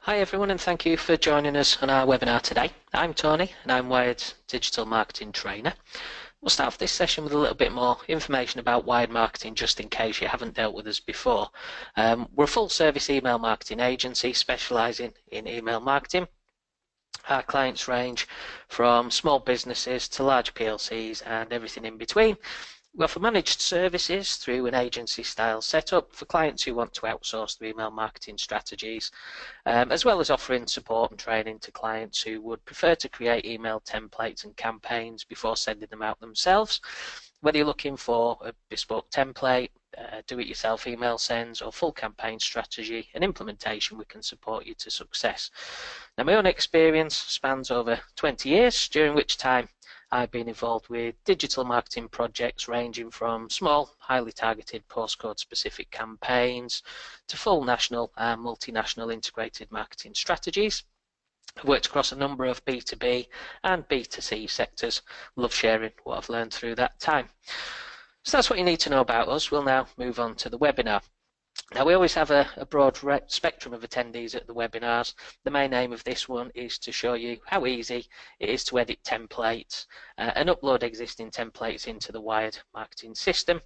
Hi everyone, and thank you for joining us on our webinar today. I'm Tony and I'm Wired's Digital Marketing Trainer. We'll start off this session with a little bit more information about Wired Marketing, just in case you haven't dealt with us before. We're a full service email marketing agency specialising in email marketing. Our clients range from small businesses to large PLCs and everything in between. We offer managed services through an agency style setup for clients who want to outsource their email marketing strategies, as well as offering support and training to clients who would prefer to create email templates and campaigns before sending them out themselves. Whether you're looking for a bespoke template, do-it-yourself email sends, or full campaign strategy and implementation, we can support you to success. Now, my own experience spans over 20 years, during which time I've been involved with digital marketing projects ranging from small, highly targeted postcode specific campaigns to full national and multinational integrated marketing strategies. I've worked across a number of B2B and B2C sectors. Love sharing what I've learned through that time. So that's what you need to know about us. We'll now move on to the webinar. Now, we always have a broad spectrum of attendees at the webinars. The main aim of this one is to show you how easy it is to edit templates and upload existing templates into the Wired marketing system.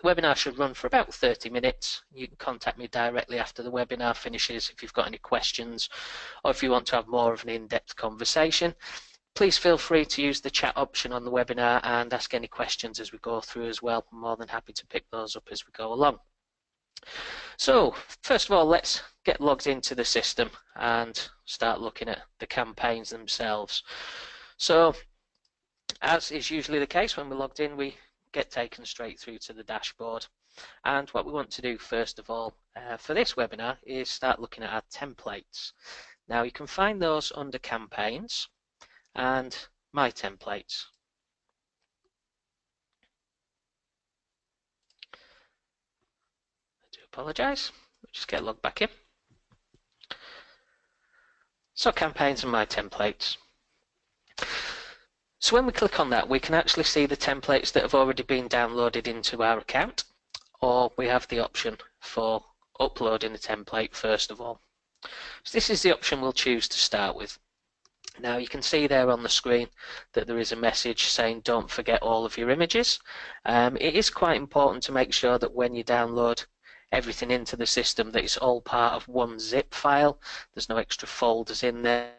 The webinar should run for about 30 minutes. You can contact me directly after the webinar finishes if you've got any questions, or if you want to have more of an in-depth conversation. Please feel free to use the chat option on the webinar and ask any questions as we go through as well. I'm more than happy to pick those up as we go along. So, first of all, let's get logged into the system and start looking at the campaigns themselves. So, as is usually the case when we're logged in, we get taken straight through to the dashboard. And what we want to do first of all for this webinar is start looking at our templates. Now, you can find those under campaigns and my templates. Apologise, just get logged back in. So campaigns and my templates. So when we click on that, we can actually see the templates that have already been downloaded into our account, or we have the option for uploading a template first of all. So this is the option we'll choose to start with. Now you can see there on the screen that there is a message saying don't forget all of your images. It is quite important to make sure that when you download everything into the system that it's all part of one zip file. There's no extra folders in there.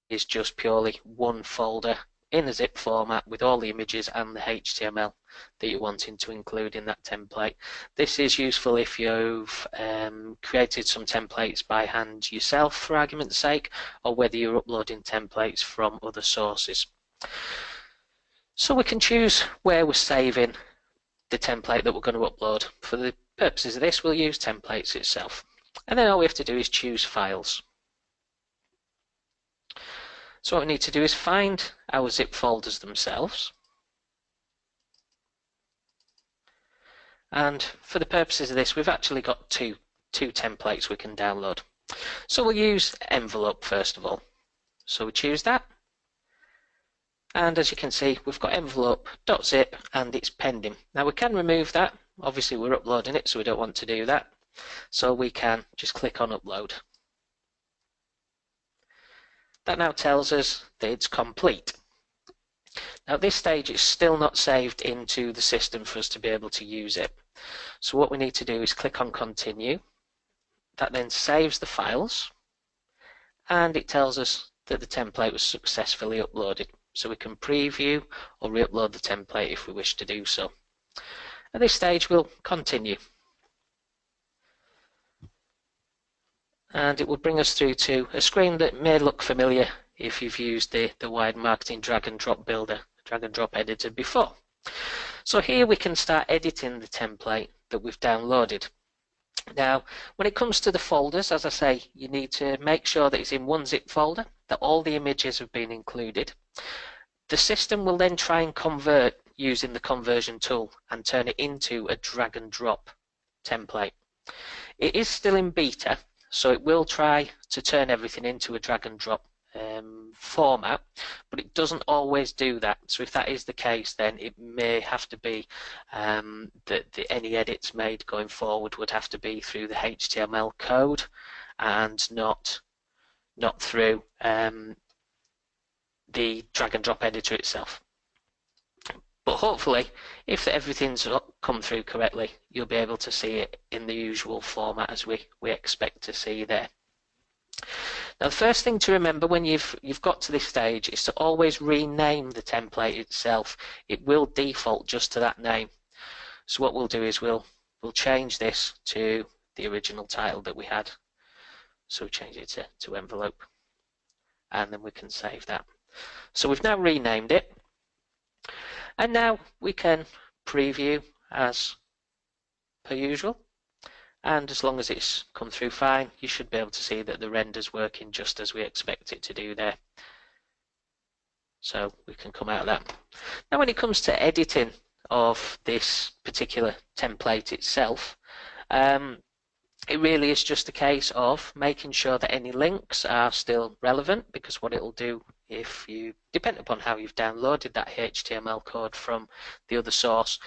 It's just purely one folder in a zip format with all the images and the HTML that you're wanting to include in that template. This is useful if you've created some templates by hand yourself, for argument's sake, or whether you're uploading templates from other sources. So we can choose where we're saving the template that we're going to upload. For the purposes of this, we'll use templates itself. And then all we have to do is choose files. So what we need to do is find our zip folders themselves. And for the purposes of this, we've actually got two templates we can download. So we'll use envelope first of all. So we choose that. And as you can see, we've got envelope.zip and it's pending. Now we can remove that. Obviously we're uploading it, so we don't want to do that. So we can just click on upload. That now tells us that it's complete. Now at this stage it's still not saved into the system for us to be able to use it. So what we need to do is click on continue. That then saves the files and it tells us that the template was successfully uploaded. So we can preview or re-upload the template if we wish to do so. At this stage we'll continue. And it will bring us through to a screen that may look familiar if you've used the Wired Marketing drag and drop builder, drag and drop editor before. So here we can start editing the template that we've downloaded. Now, when it comes to the folders, as I say, you need to make sure that it's in one zip folder, that all the images have been included. The system will then try and convert using the conversion tool and turn it into a drag and drop template. It is still in beta, so it will try to turn everything into a drag and drop format, but it doesn't always do that. So if that is the case, then it may have to be that any edits made going forward would have to be through the HTML code and not not through the drag and drop editor itself. But hopefully, if everything's come through correctly, you'll be able to see it in the usual format as we expect to see there. Now, the first thing to remember when you've got to this stage is to always rename the template itself. It will default just to that name. So what we'll do is we'll change this to the original title that we had. So we change it to envelope, and then we can save that. So we've now renamed it, and now we can preview as per usual. And as long as it's come through fine, you should be able to see that the render's working just as we expect it to do there. So we can come out of that. Now when it comes to editing of this particular template itself, it really is just a case of making sure that any links are still relevant, because what it'll do, if you, depending upon how you've downloaded that HTML code from the other source,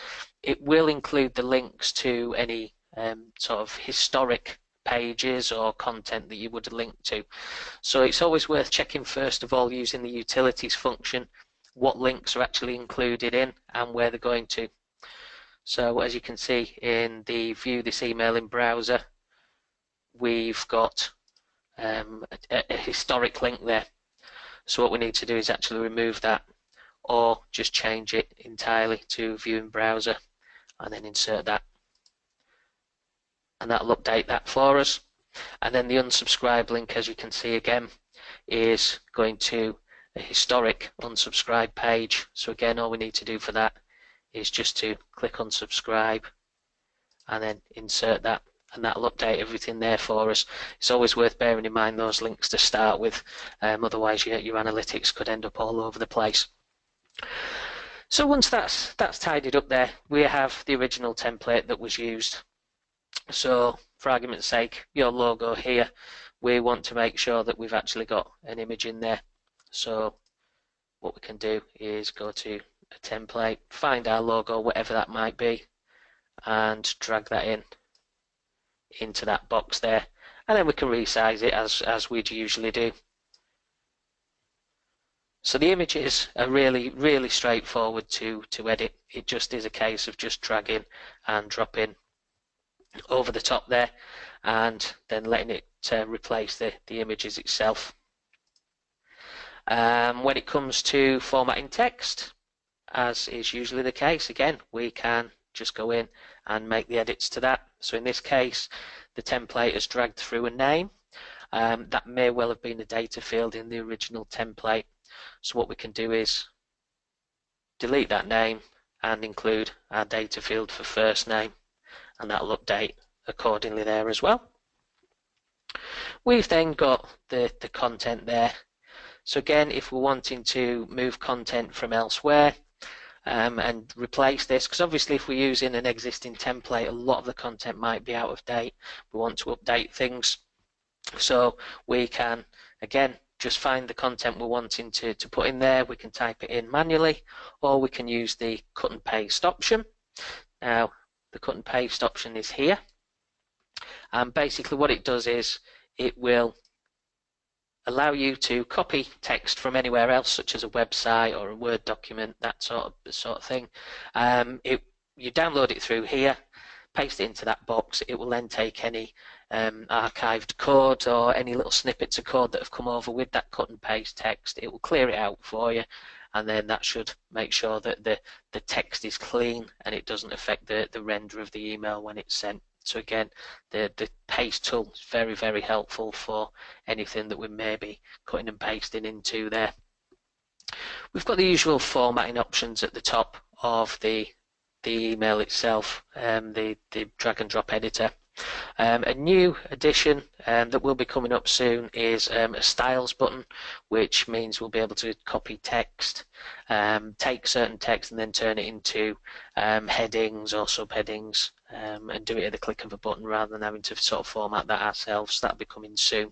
it will include the links to any sort of historic pages or content that you would link to. So it's always worth checking first of all, using the utilities function, what links are actually included in and where they're going to. So as you can see in the view this email in browser, we've got a historic link there. So what we need to do is actually remove that, or just change it entirely to view in browser and then insert that. And that'll update that for us. And then the unsubscribe link, as you can see again, is going to a historic unsubscribe page. So again, all we need to do for that is just to click unsubscribe and then insert that, and that'll update everything there for us. It's always worth bearing in mind those links to start with, otherwise your analytics could end up all over the place. So once that's tidied up there, we have the original template that was used. So for argument's sake, your logo here, we want to make sure that we've actually got an image in there. So what we can do is go to a template, find our logo, whatever that might be, and drag that into that box there, and then we can resize it as we'd usually do. So the images are really straightforward to edit. It just is a case of just dragging and dropping over the top there, and then letting it replace the images itself. When it comes to formatting text, as is usually the case, again, we can just go in and make the edits to that. So in this case, the template has dragged through a name. That may well have been a data field in the original template. So what we can do is delete that name and include our data field for first name, and that'll update accordingly there as well. We've then got the content there. So again, if we're wanting to move content from elsewhere and replace this, because obviously if we're using an existing template, a lot of the content might be out of date. We want to update things. So we can, again, just find the content we're wanting to put in there. We can type it in manually, or we can use the cut and paste option. Now, the cut and paste option is here. And basically what it does is it will allow you to copy text from anywhere else, such as a website or a Word document, that sort of thing. You download it through here, paste it into that box. It will then take any archived code or any little snippets of code that have come over with that cut and paste text. It will clear it out for you, and then that should make sure that the text is clean and it doesn't affect the render of the email when it's sent. So again, the paste tool is very helpful for anything that we may be cutting and pasting into there. We've got the usual formatting options at the top of the email itself, the drag and drop editor. A new addition that will be coming up soon is a styles button, which means we'll be able to copy text, take certain text and then turn it into headings or subheadings, and do it at the click of a button rather than having to sort of format that ourselves. That'll be coming soon.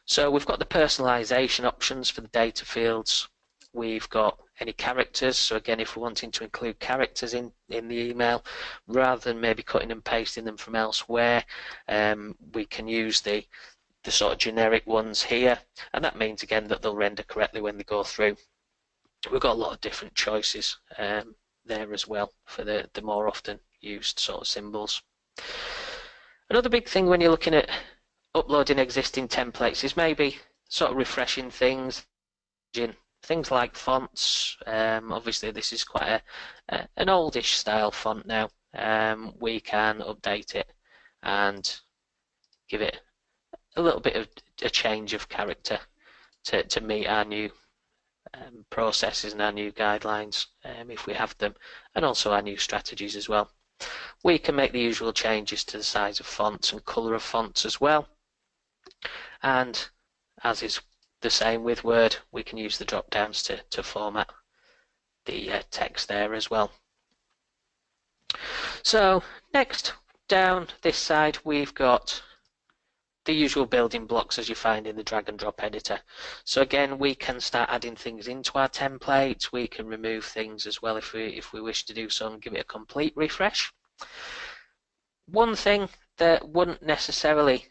So we've got the personalization options for the data fields. We've got any characters. So again, if we're wanting to include characters in the email, rather than maybe cutting and pasting them from elsewhere, we can use the the sort of generic ones here, and that means again that they'll render correctly when they go through. We've got a lot of different choices there as well for the more often used sort of symbols. Another big thing when you're looking at uploading existing templates is maybe sort of refreshing things. Things like fonts. Obviously this is quite an oldish style font now. We can update it and give it a little bit of a change of character to meet our new processes and our new guidelines if we have them, and also our new strategies as well. We can make the usual changes to the size of fonts and colour of fonts as well, and as is the same with Word, we can use the drop downs to format the text there as well. So next down this side we've got the usual building blocks as you find in the drag and drop editor. So again, we can start adding things into our template. We can remove things as well if we wish to do so and give it a complete refresh. One thing that wouldn't necessarily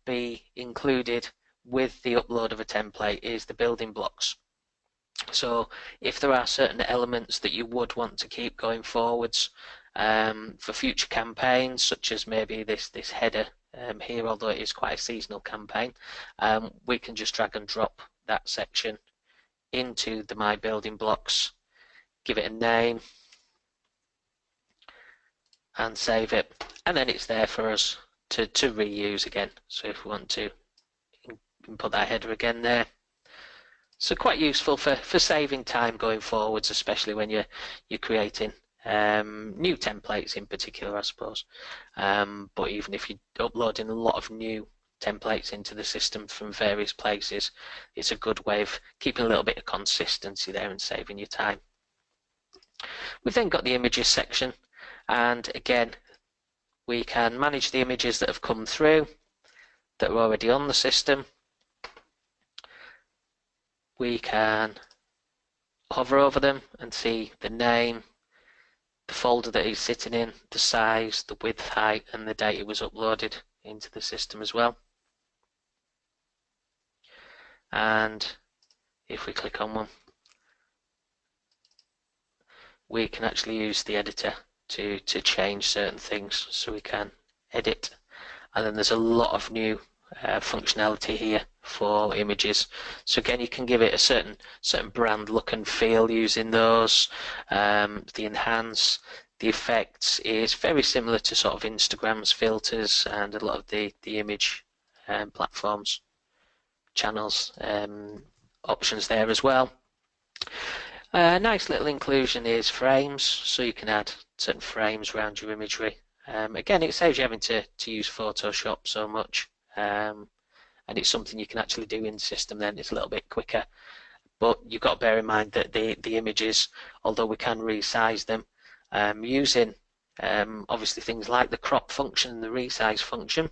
be included with the upload of a template is the building blocks. So if there are certain elements that you would want to keep going forwards for future campaigns, such as maybe this header here, although it is quite a seasonal campaign, we can just drag and drop that section into the My Building Blocks, give it a name and save it, and then it's there for us to reuse again. So if we want to, we can put that header again there. So quite useful for saving time going forwards, especially when you're creating new templates in particular, I suppose. But even if you're uploading a lot of new templates into the system from various places, it's a good way of keeping a little bit of consistency there and saving you time. We've then got the images section, and again we can manage the images that have come through that are already on the system. We can hover over them and see the name, the folder that it's sitting in, the size, the width, height, and the date it was uploaded into the system as well. And if we click on one, we can actually use the editor to change certain things, so we can edit. And then there's a lot of new functionality here for images. So again, you can give it a certain brand look and feel using those. The enhance, the effects is very similar to sort of Instagram's filters and a lot of the image platforms, channels, options there as well. A nice little inclusion is frames, so you can add certain frames around your imagery. Again, it saves you having to use Photoshop so much, and it's something you can actually do in the system then. It's a little bit quicker, but you've got to bear in mind that the images, although we can resize them using obviously things like the crop function and the resize function,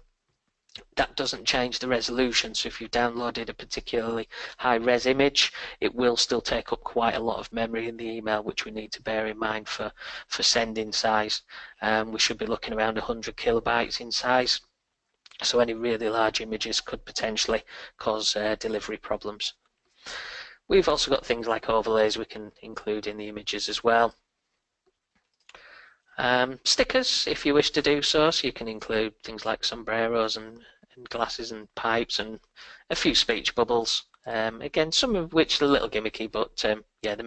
that doesn't change the resolution. So if you've downloaded a particularly high res image, it will still take up quite a lot of memory in the email, which we need to bear in mind for sending size. We should be looking around 100 kilobytes in size, so any really large images could potentially cause delivery problems. We've also got things like overlays we can include in the images as well. Stickers, if you wish to do so, so you can include things like sombreros and glasses and pipes and a few speech bubbles. Again, some of which are a little gimmicky, but yeah, there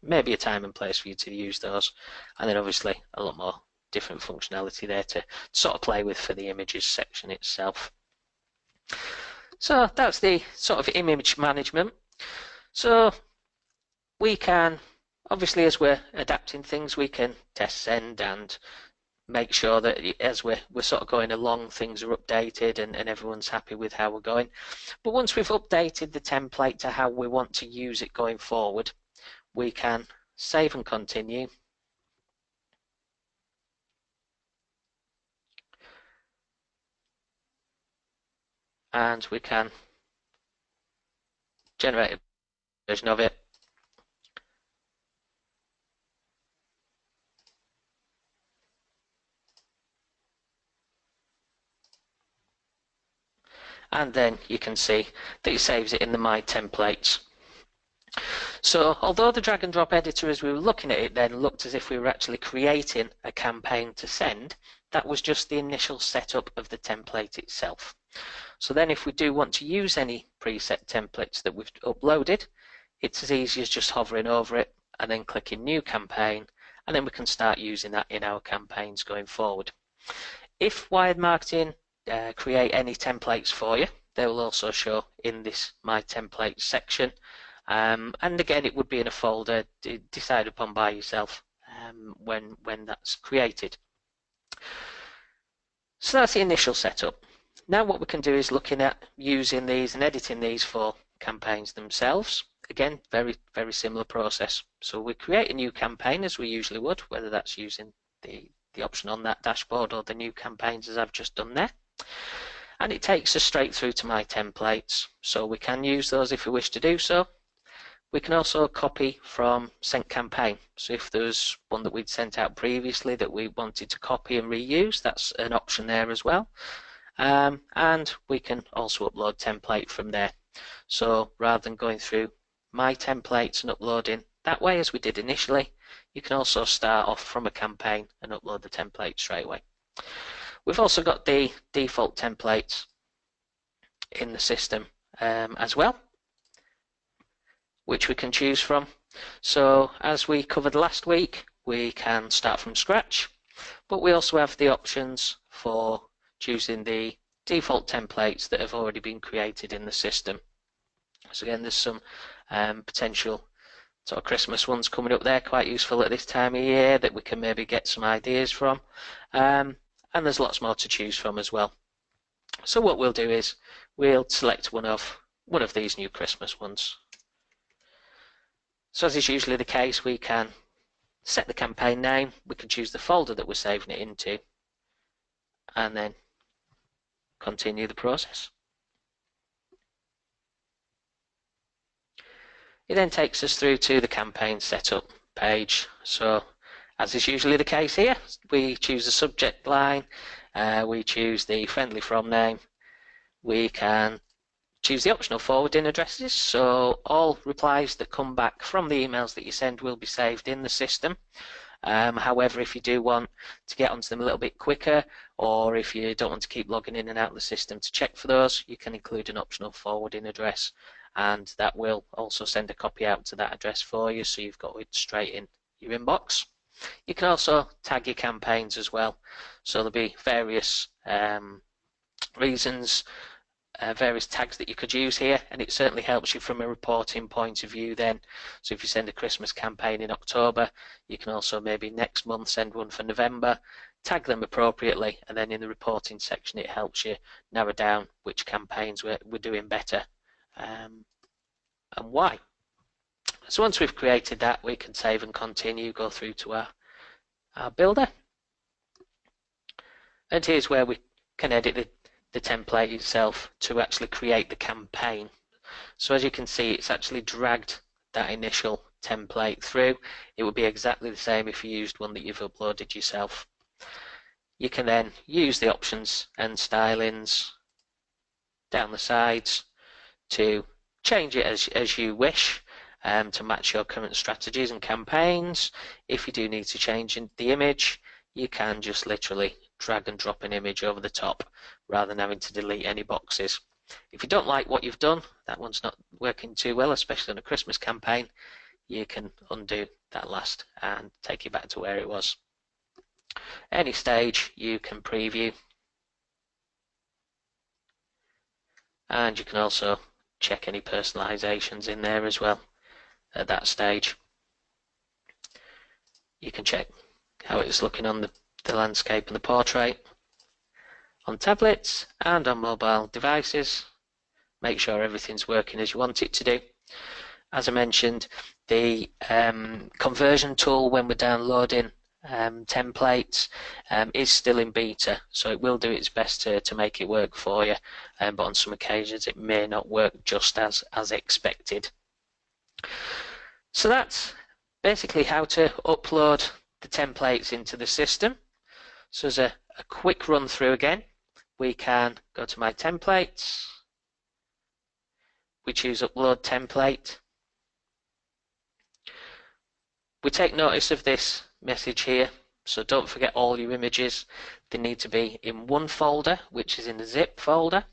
may be a time and place for you to use those. And then obviously a lot more different functionality there to sort of play with for the images section itself. So that's the sort of image management. So we can, obviously, as we're adapting things, we can test send and make sure that as we're sort of going along, things are updated and everyone's happy with how we're going. But once we've updated the template to how we want to use it going forward, we can save and continue. And we can generate a version of it. and then you can see that it saves it in the My Templates. So although the drag and drop editor, as we were looking at it then, looked as if we were actually creating a campaign to send, that was just the initial setup of the template itself. So then if we do want to use any preset templates that we've uploaded, it's as easy as just hovering over it and then clicking New Campaign, and then we can start using that in our campaigns going forward. If Wired Marketing create any templates for you, they will also show in this My Templates section. And again, it would be in a folder decided upon by yourself when that's created. So that's the initial setup. Now what we can do is looking at using these and editing these for campaigns themselves. Again, very similar process. So we create a new campaign as we usually would, whether that's using the option on that dashboard or the new campaigns as I've just done there. And it takes us straight through to My Templates. So we can use those if we wish to do so. We can also copy from Sent Campaign. So if there's one that we'd sent out previously that we wanted to copy and reuse, that's an option there as well. And we can also upload template from there. So rather than going through My Templates and uploading that way as we did initially, you can also start off from a campaign and upload the template straight away. We've also got the default templates in the system as well, which we can choose from. So as we covered last week, we can start from scratch, but we also have the options for choosing the default templates that have already been created in the system. So again, there's some potential sort of Christmas ones coming up there, quite useful at this time of year that we can maybe get some ideas from. And there's lots more to choose from as well. So what we'll do is we'll select one of these new Christmas ones. So as is usually the case, we can set the campaign name, we can choose the folder that we're saving it into, and then continue the process. It then takes us through to the campaign setup page. So as is usually the case here, we choose the subject line, we choose the friendly from name, we can choose the optional forwarding addresses, so all replies that come back from the emails that you send will be saved in the system. However, if you do want to get onto them a little bit quicker, or if you don't want to keep logging in and out of the system to check for those, you can include an optional forwarding address, and that will also send a copy out to that address for you, so you've got it straight in your inbox. You can also tag your campaigns as well, so there'll be various reasons, various tags that you could use here, and it certainly helps you from a reporting point of view then. So if you send a Christmas campaign in October, you can also maybe next month send one for November, tag them appropriately, and then in the reporting section it helps you narrow down which campaigns we're doing better and why. So once we've created that, we can save and continue, go through to our builder, and here's where we can edit the template itself to actually create the campaign. So as you can see, it's actually dragged that initial template through. It would be exactly the same if you used one that you've uploaded yourself. You can then use the options and stylings down the sides to change it as you wish to match your current strategies and campaigns. If you do need to change the image, you can just literally drag and drop an image over the top rather than having to delete any boxes. If you don't like what you've done, that one's not working too well, especially on a Christmas campaign, you can undo that last and take it back to where it was. Any stage you can preview, and you can also check any personalizations in there as well at that stage. You can check how it's looking on the landscape and the portrait on tablets and on mobile devices. Make sure everything's working as you want it to do. As I mentioned, the conversion tool when we're downloading templates is still in beta, so it will do its best to make it work for you, but on some occasions it may not work just as expected. So that's basically how to upload the templates into the system. So as a quick run through again, we can go to My Templates, we choose Upload Template. We take notice of this message here, so don't forget all your images. They need to be in one folder, which is in the zip folder.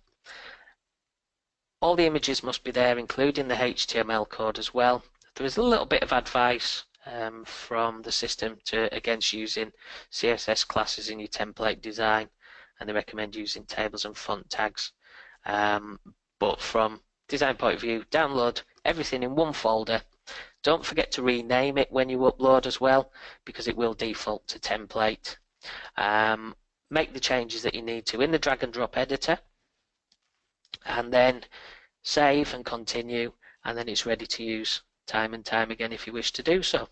All the images must be there, including the HTML code as well. There is a little bit of advice from the system against using CSS classes in your template design, and they recommend using tables and font tags. But from design point of view, download everything in one folder. Don't forget to rename it when you upload as well, because it will default to template. Make the changes that you need to in the drag and drop editor, and then save and continue, and then it's ready to use time and time again if you wish to do so.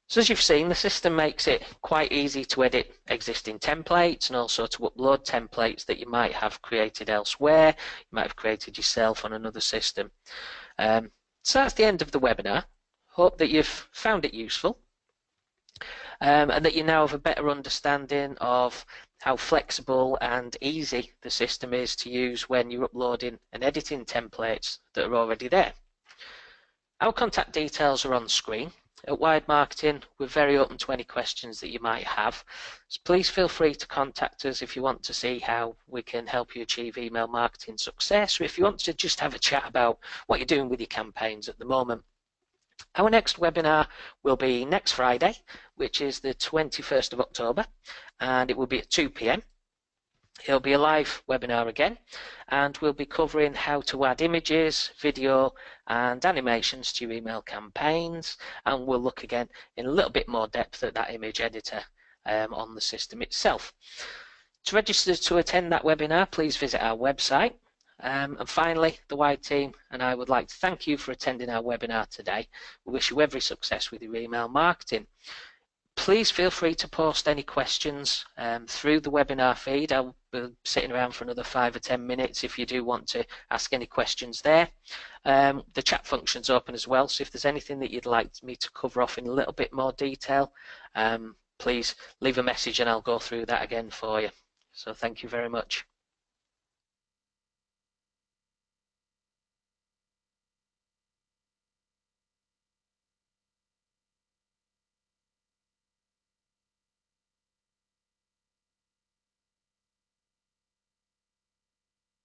So as you've seen, the system makes it quite easy to edit existing templates and also to upload templates that you might have created elsewhere, you might have created yourself on another system. So that's the end of the webinar. Hope that you've found it useful and that you now have a better understanding of how flexible and easy the system is to use when you're uploading and editing templates that are already there. Our contact details are on screen. At Wired Marketing, we're very open to any questions that you might have. So please feel free to contact us if you want to see how we can help you achieve email marketing success, or if you want to just have a chat about what you're doing with your campaigns at the moment. Our next webinar will be next Friday, which is the 21st of October, and it will be at 2 p.m. It'll be a live webinar again, and we'll be covering how to add images, video and animations to your email campaigns, and we'll look again in a little bit more depth at that image editor on the system itself. To register to attend that webinar, please visit our website. And finally, the Wired team and I would like to thank you for attending our webinar today. We wish you every success with your email marketing. Please feel free to post any questions through the webinar feed. I'll be sitting around for another 5 or 10 minutes if you do want to ask any questions there. The chat function's open as well, so if there's anything that you'd like me to cover off in a little bit more detail, please leave a message and I'll go through that again for you. So thank you very much.